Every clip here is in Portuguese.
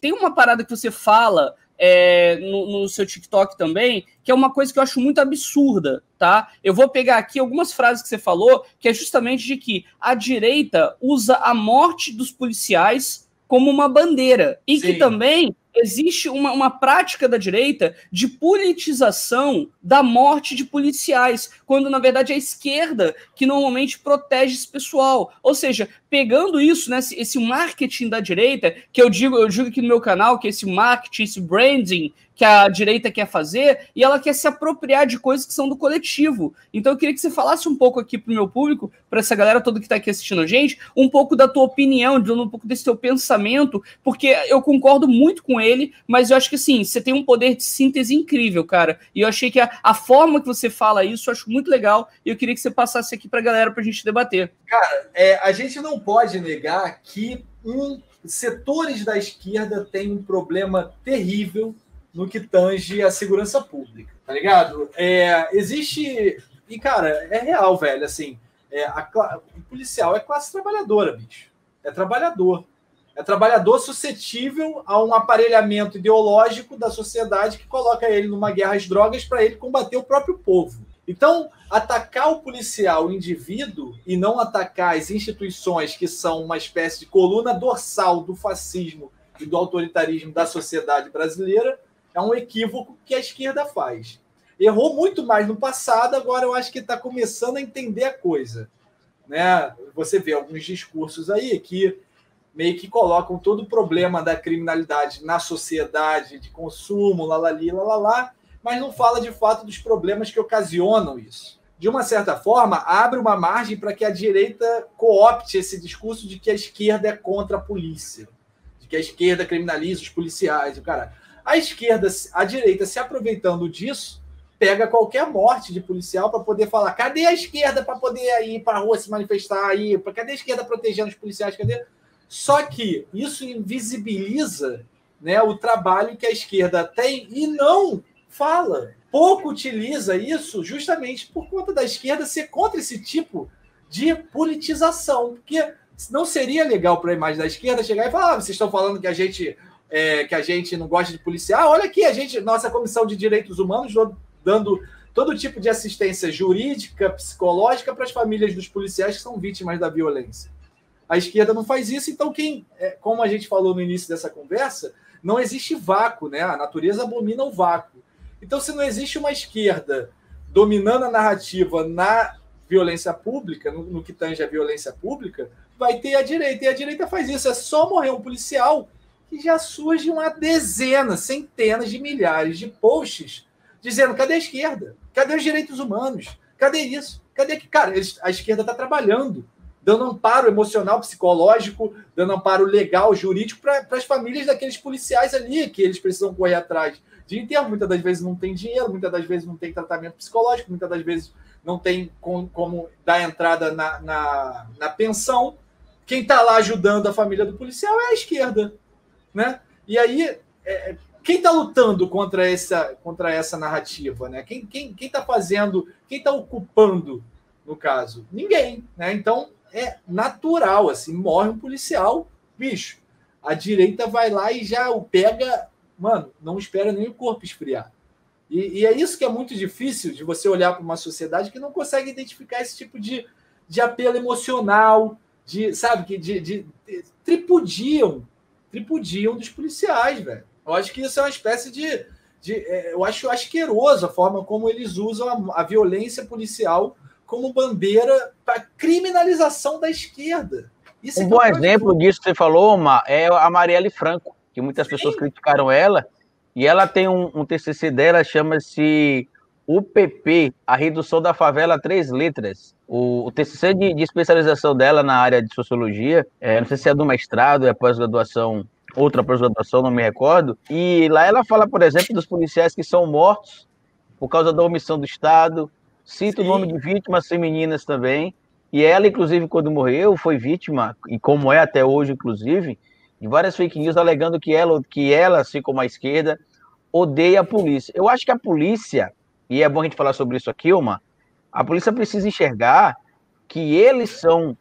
tem uma parada que você fala no seu TikTok também, que é uma coisa que eu acho muito absurda, tá? Eu vou pegar aqui algumas frases que você falou, que é justamente de que a direita usa a morte dos policiais como uma bandeira. E que também existe uma prática da direita de politização da morte de policiais, quando, na verdade, é a esquerda que normalmente protege esse pessoal. Ou seja, pegando isso, né, esse marketing da direita, que eu digo aqui no meu canal, que é esse marketing, esse branding que a direita quer fazer, e ela quer se apropriar de coisas que são do coletivo. Então eu queria que você falasse um pouco aqui pro meu público, para essa galera toda que está aqui assistindo a gente, um pouco da tua opinião, um pouco desse teu pensamento, porque eu concordo muito com ele, mas eu acho que, assim, você tem um poder de síntese incrível, cara, e eu achei que a forma que você fala isso, eu acho muito legal, e eu queria que você passasse aqui pra galera pra gente debater. Cara, a gente não pode negar que setores da esquerda têm um problema terrível no que tange a segurança pública, tá ligado? Existe... E, cara, é real, velho, assim, o policial é classe trabalhadora, bicho. É trabalhador suscetível a um aparelhamento ideológico da sociedade que coloca ele numa guerra às drogas para ele combater o próprio povo. Então, atacar o policial, o indivíduo, e não atacar as instituições que são uma espécie de coluna dorsal do fascismo e do autoritarismo da sociedade brasileira, é um equívoco que a esquerda faz. Errou muito mais no passado, agora eu acho que está começando a entender a coisa, né? Você vê alguns discursos aí que meio que colocam todo o problema da criminalidade na sociedade, de consumo, lalali, lalala, mas não fala de fato dos problemas que ocasionam isso. De uma certa forma, abre uma margem para que a direita coopte esse discurso de que a esquerda é contra a polícia, de que a esquerda criminaliza os policiais, o cara. A direita, se aproveitando disso, pega qualquer morte de policial para poder falar: cadê a esquerda para poder ir para a rua se manifestar aí? Cadê a esquerda protegendo os policiais? Cadê? Só que isso invisibiliza, né, o trabalho que a esquerda tem e não fala. Pouco utiliza isso justamente por conta da esquerda ser contra esse tipo de politização. Porque não seria legal para a imagem da esquerda chegar e falar: vocês estão falando que a gente não gosta de policial? Olha aqui, nossa Comissão de Direitos Humanos dando todo tipo de assistência jurídica, psicológica para as famílias dos policiais que são vítimas da violência. A esquerda não faz isso, então como a gente falou no início dessa conversa, não existe vácuo, né? A natureza abomina o vácuo. Então, se não existe uma esquerda dominando a narrativa na violência pública, no que tange a violência pública, vai ter a direita. E a direita faz isso. É só morrer um policial que já surge uma dezena, centenas de milhares de posts dizendo: cadê a esquerda? Cadê os direitos humanos? Cadê isso? Cadê que? Cara, a esquerda está trabalhando, dando amparo emocional, psicológico, dando amparo legal, jurídico para as famílias daqueles policiais ali, que eles precisam correr atrás de enterro. Muitas das vezes não tem dinheiro, muitas das vezes não tem tratamento psicológico, muitas das vezes não tem como dar entrada na pensão. Quem está lá ajudando a família do policial é a esquerda, né? E aí, quem está lutando contra essa narrativa, né? Quem está fazendo, quem está ocupando, no caso? Ninguém, né? Então, é natural, assim, morre um policial, bicho, a direita vai lá e já o pega, mano, não espera nem o corpo esfriar. E é isso que é muito difícil de você olhar para uma sociedade que não consegue identificar esse tipo de apelo emocional, sabe, de tripudiam dos policiais, velho. Eu acho que isso é uma espécie eu acho asqueroso a forma como eles usam a violência policial como bandeira para criminalização da esquerda. Isso um bom exemplo disso que você falou, Omar, é a Marielle Franco, que muitas pessoas criticaram ela, e ela tem um TCC dela, chama-se UPP, a redução da favela a 3 letras. O TCC de especialização dela na área de sociologia, não sei se é do mestrado, é pós-graduação, outra pós-graduação, não me recordo, e lá ela fala, por exemplo, dos policiais que são mortos por causa da omissão do Estado, cita o nome de vítimas femininas também, e ela, inclusive, quando morreu, foi vítima, e como é até hoje, inclusive, de várias fake news alegando que ela, assim como a esquerda, odeia a polícia. Eu acho que a polícia, e é bom a gente falar sobre isso aqui, Omar, a polícia precisa enxergar que eles são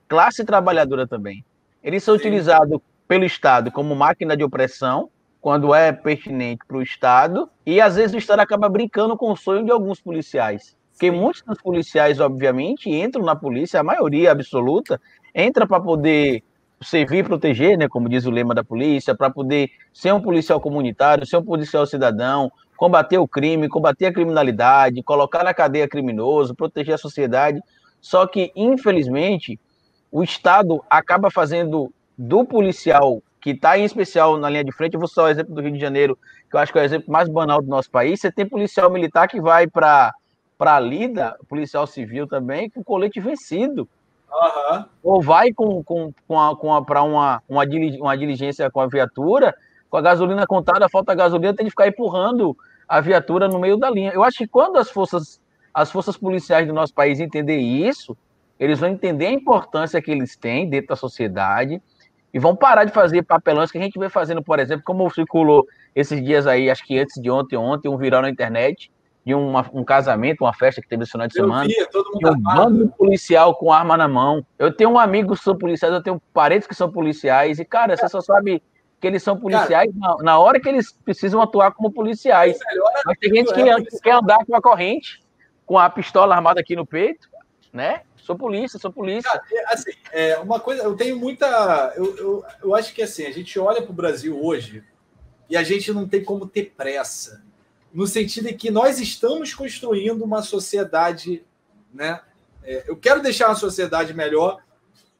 classe trabalhadora também. Eles são utilizados pelo Estado como máquina de opressão, quando é pertinente para o Estado, e às vezes o Estado acaba brincando com o sonho de alguns policiais. Porque muitos dos policiais, obviamente, entram na polícia, a maioria absoluta, entra para poder servir e proteger, né, como diz o lema da polícia, para poder ser um policial comunitário, ser um policial cidadão, combater o crime, combater a criminalidade, colocar na cadeia criminoso, proteger a sociedade. Só que, infelizmente, o Estado acaba fazendo do policial que está em especial na linha de frente. Eu vou só o exemplo do Rio de Janeiro, que eu acho que é o exemplo mais banal do nosso país. Você tem policial militar que vai para a lida, policial civil também, com colete vencido. Uhum. Ou vai para uma diligência com a viatura, com a gasolina contada, falta gasolina, tem de ficar empurrando a viatura no meio da linha. Eu acho que quando as forças policiais do nosso país entenderem isso, eles vão entender a importância que eles têm dentro da sociedade e vão parar de fazer papelões que a gente vem fazendo, por exemplo, como circulou esses dias aí, acho que antes de ontem, um viral na internet, de um casamento, uma festa que teve esse final de semana. Eu vi, todo mundo um bando policial com arma na mão. Eu tenho um amigo que são policiais, eu tenho parentes que são policiais, e, cara, você só sabe que eles são policiais na hora que eles precisam atuar como policiais. Mas tem gente que quer andar com a corrente, com a pistola armada aqui no peito, né? Sou polícia. Cara, assim, uma coisa, eu tenho muita... Eu acho que, assim, a gente olha para o Brasil hoje e a gente não tem como ter pressa, no sentido de que nós estamos construindo uma sociedade, né? Eu quero deixar uma sociedade melhor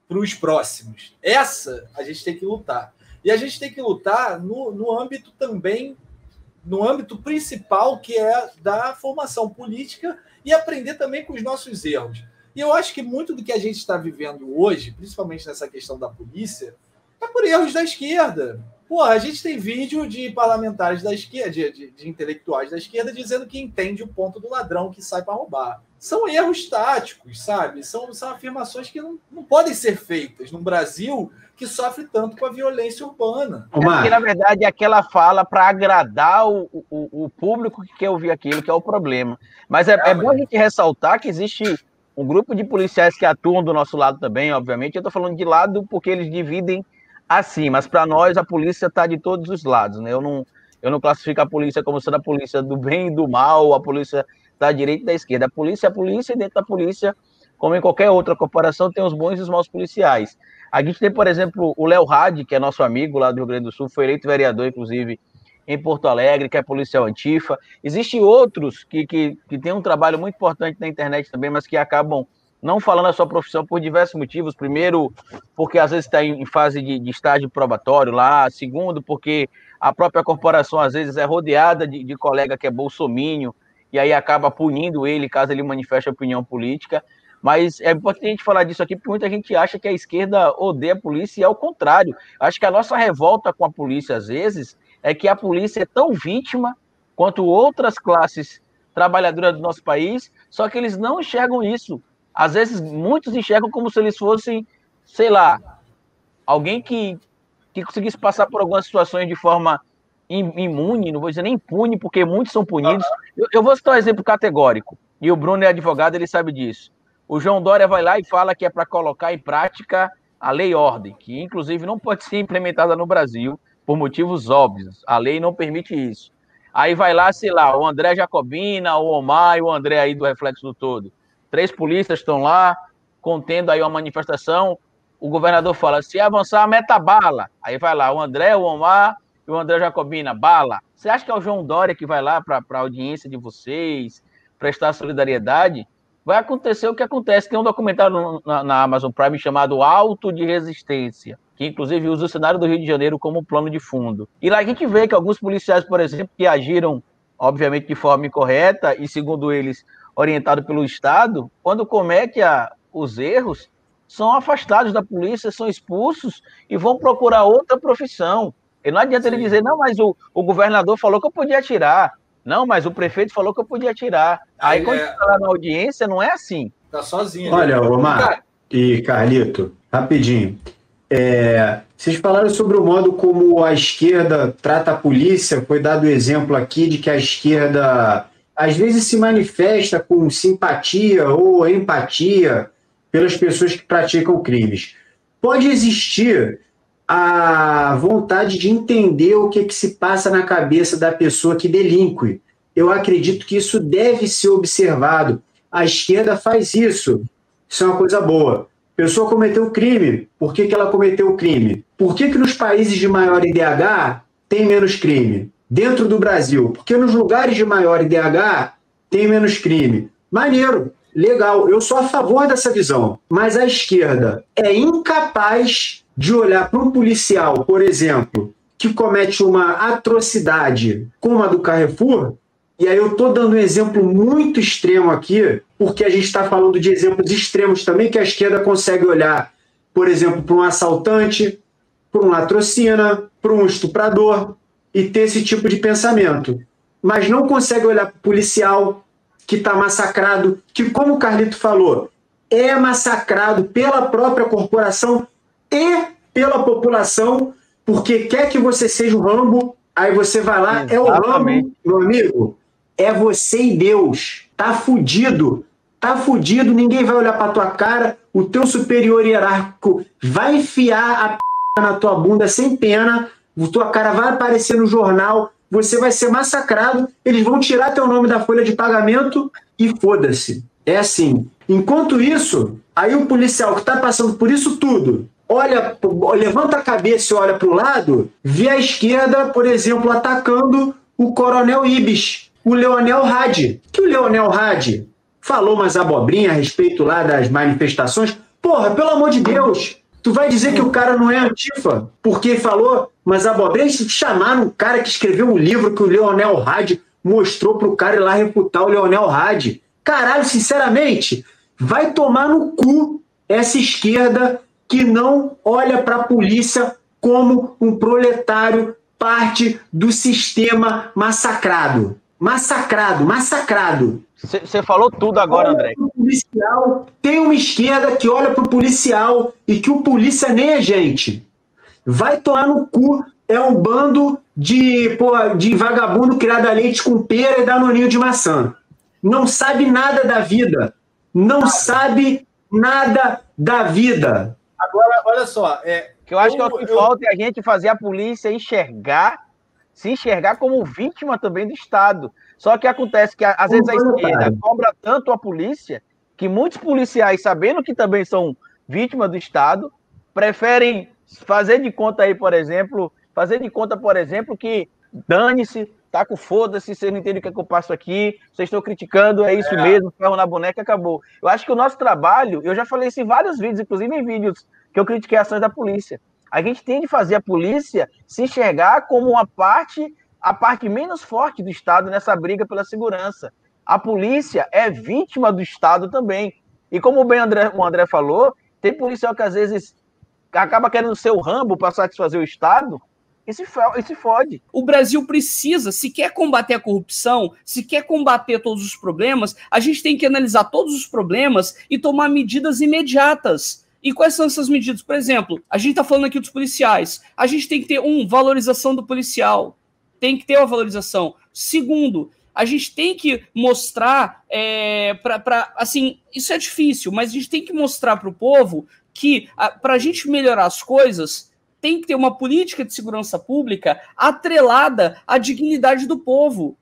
para os próximos. Essa a gente tem que lutar. E a gente tem que lutar no âmbito também, no âmbito principal, que é da formação política, e aprender também com os nossos erros. E eu acho que muito do que a gente está vivendo hoje, principalmente nessa questão da polícia, é por erros da esquerda. Porra, a gente tem vídeo de parlamentares da esquerda, de intelectuais da esquerda, dizendo que entende o ponto do ladrão que sai para roubar. São erros táticos, sabe? São afirmações que não podem ser feitas num Brasil que sofre tanto com a violência urbana. Porque, na verdade, é aquela fala para agradar o público que quer ouvir aquilo, que é o problema. Mas é bom a gente ressaltar que existe um grupo de policiais que atuam do nosso lado também, obviamente. Eu estou falando de lado porque eles dividem assim, mas para nós a polícia está de todos os lados, né? Eu não classifico a polícia como sendo a polícia do bem e do mal, a polícia da direita e da esquerda. A polícia é a polícia, e dentro da polícia, como em qualquer outra corporação, tem os bons e os maus policiais. A gente tem, por exemplo, o Léo Hadi, que é nosso amigo lá do Rio Grande do Sul, foi eleito vereador, inclusive, em Porto Alegre, que é policial antifa. Existem outros que têm um trabalho muito importante na internet também, mas que acabam não falando a sua profissão por diversos motivos. Primeiro, porque às vezes está em fase de estágio probatório lá. Segundo, porque a própria corporação às vezes é rodeada de colega que é bolsomínio, e aí acaba punindo ele caso ele manifeste opinião política. Mas é importante a gente falar disso aqui, porque muita gente acha que a esquerda odeia a polícia, e é o contrário. Acho que a nossa revolta com a polícia, às vezes, é que a polícia é tão vítima quanto outras classes trabalhadoras do nosso país, só que eles não enxergam isso. Às vezes, muitos enxergam como se eles fossem, sei lá, alguém que conseguisse passar por algumas situações de forma imune, não vou dizer nem impune, porque muitos são punidos. Eu vou citar um exemplo categórico, e o Bruno é advogado, ele sabe disso. O João Dória vai lá e fala que é para colocar em prática a lei e ordem, que inclusive não pode ser implementada no Brasil, por motivos óbvios. A lei não permite isso. Aí vai lá, sei lá, o André Jacobina, o Omar e o André aí do Reflexo do Todo. 3 polícias estão lá, contendo aí uma manifestação. O governador fala, se avançar, meta bala. Aí vai lá o André, o Omar e o André Jacobina, bala. Você acha que é o João Dória que vai lá para a audiência de vocês, prestar solidariedade? Vai acontecer o que acontece. Tem um documentário na Amazon Prime chamado Auto de Resistência, que inclusive usa o cenário do Rio de Janeiro como plano de fundo. E lá a gente vê que alguns policiais, por exemplo, que agiram, obviamente, de forma incorreta e, segundo eles, orientado pelo Estado, quando comete os erros, são afastados da polícia, são expulsos e vão procurar outra profissão. E não adianta ele dizer, não, mas o governador falou que eu podia atirar. Não, mas o prefeito falou que eu podia atirar. Aí quando está lá na audiência, não é assim. Tá sozinho. Olha, Omar e Carlito, rapidinho. Vocês falaram sobre o modo como a esquerda trata a polícia. Foi dado o exemplo aqui de que a esquerda às vezes se manifesta com simpatia ou empatia pelas pessoas que praticam crimes. Pode existir a vontade de entender o que se passa na cabeça da pessoa que delinque. Eu acredito que isso deve ser observado. A esquerda faz isso. Isso é uma coisa boa. A pessoa cometeu crime. Por que ela cometeu o crime? Por que nos países de maior IDH tem menos crime? Dentro do Brasil. Porque nos lugares de maior IDH tem menos crime. Maneiro, legal. Eu sou a favor dessa visão. Mas a esquerda é incapaz de olhar para um policial, por exemplo, que comete uma atrocidade como a do Carrefour. E aí eu estou dando um exemplo muito extremo aqui, porque a gente está falando de exemplos extremos também, que a esquerda consegue olhar, por exemplo, para um assaltante, para um latrocina, para um estuprador, e ter esse tipo de pensamento. Mas não consegue olhar para o policial que está massacrado, que, como o Carlito falou, é massacrado pela própria corporação e pela população, porque quer que você seja o Rambo, aí você vai lá, exatamente. É o Rambo, meu amigo. É você e Deus. Tá fudido. Tá fudido, ninguém vai olhar pra tua cara, o teu superior hierárquico vai enfiar a p na tua bunda sem pena, a tua cara vai aparecer no jornal, você vai ser massacrado, eles vão tirar teu nome da folha de pagamento e foda-se. É assim. Enquanto isso, aí o policial que tá passando por isso tudo, olha, levanta a cabeça e olha pro lado, vê a esquerda, por exemplo, atacando o Coronel Ibis, o Leonel Hadi. Que o Leonel Hadi falou umas abobrinhas a respeito lá das manifestações. Porra, pelo amor de Deus, tu vai dizer que o cara não é antifa porque falou umas abobrinhas? Chamaram um cara que escreveu um livro que o Leonel Hadi mostrou pro cara ir lá refutar o Leonel Hadi. Caralho, sinceramente, vai tomar no cu essa esquerda que não olha para a polícia como um proletário, parte do sistema massacrado. Massacrado. Você falou tudo agora, André. Policial, tem uma esquerda que olha para o policial e que o polícia nem é gente. Vai tomar no cu, é um bando de vagabundo criado a leite com pera e danoninho de maçã. Não sabe nada da vida. Não sabe nada da vida. Agora, olha só. Que eu acho que o que falta é a gente fazer a polícia se enxergar como vítima também do Estado. Só que acontece que, às vezes, a esquerda cobra tanto a polícia que muitos policiais, sabendo que também são vítimas do Estado, preferem fazer de conta, por exemplo, que dane-se, tá com foda-se, vocês não entendem o que é que eu passo aqui, vocês estão criticando, é isso mesmo, ferro na boneca, acabou. Eu acho que o nosso trabalho, eu já falei isso em vários vídeos, inclusive em vídeos que eu critiquei ações da polícia. A gente tem de fazer a polícia se enxergar como a parte menos forte do Estado nessa briga pela segurança. A polícia é vítima do Estado também. E como bem o André falou, tem policial que às vezes acaba querendo ser o Rambo para satisfazer o Estado e se fode. O Brasil precisa, se quer combater a corrupção, se quer combater todos os problemas, a gente tem que analisar todos os problemas e tomar medidas imediatas. E quais são essas medidas? Por exemplo, a gente está falando aqui dos policiais. A gente tem que ter, valorização do policial. Tem que ter uma valorização. Segundo, a gente tem que mostrar, assim, isso é difícil, mas a gente tem que mostrar para o povo que, para a gente melhorar as coisas, tem que ter uma política de segurança pública atrelada à dignidade do povo.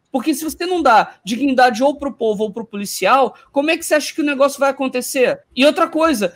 Porque se você não dá dignidade ou para o povo ou para o policial, como é que você acha que o negócio vai acontecer? E outra coisa,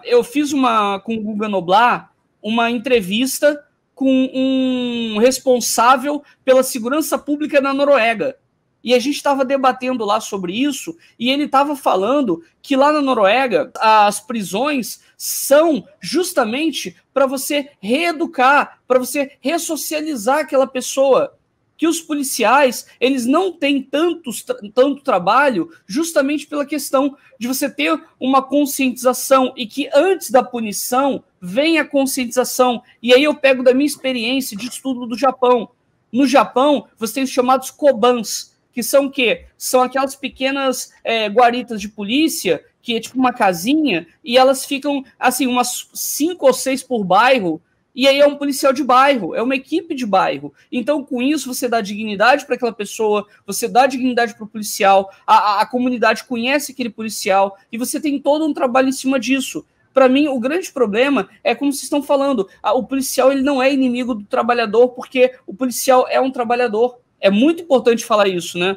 eu fiz com o Guga Noblar uma entrevista com um responsável pela segurança pública na Noruega. E a gente estava debatendo lá sobre isso, e ele estava falando que lá na Noruega as prisões são justamente para você reeducar, para você ressocializar aquela pessoa. Que os policiais, eles não têm tanto trabalho justamente pela questão de você ter uma conscientização e que antes da punição vem a conscientização. E aí eu pego da minha experiência de estudo do Japão. No Japão, você tem os chamados kobans, que são o quê? São aquelas pequenas guaritas de polícia, que é tipo uma casinha, e elas ficam, assim, umas 5 ou 6 por bairro. E aí é um policial de bairro, é uma equipe de bairro. Então, com isso, você dá dignidade para aquela pessoa, você dá dignidade para o policial, a comunidade conhece aquele policial, e você tem todo um trabalho em cima disso. para mim, o grande problema é, como vocês estão falando, o policial ele não é inimigo do trabalhador, porque o policial é um trabalhador. É muito importante falar isso, né?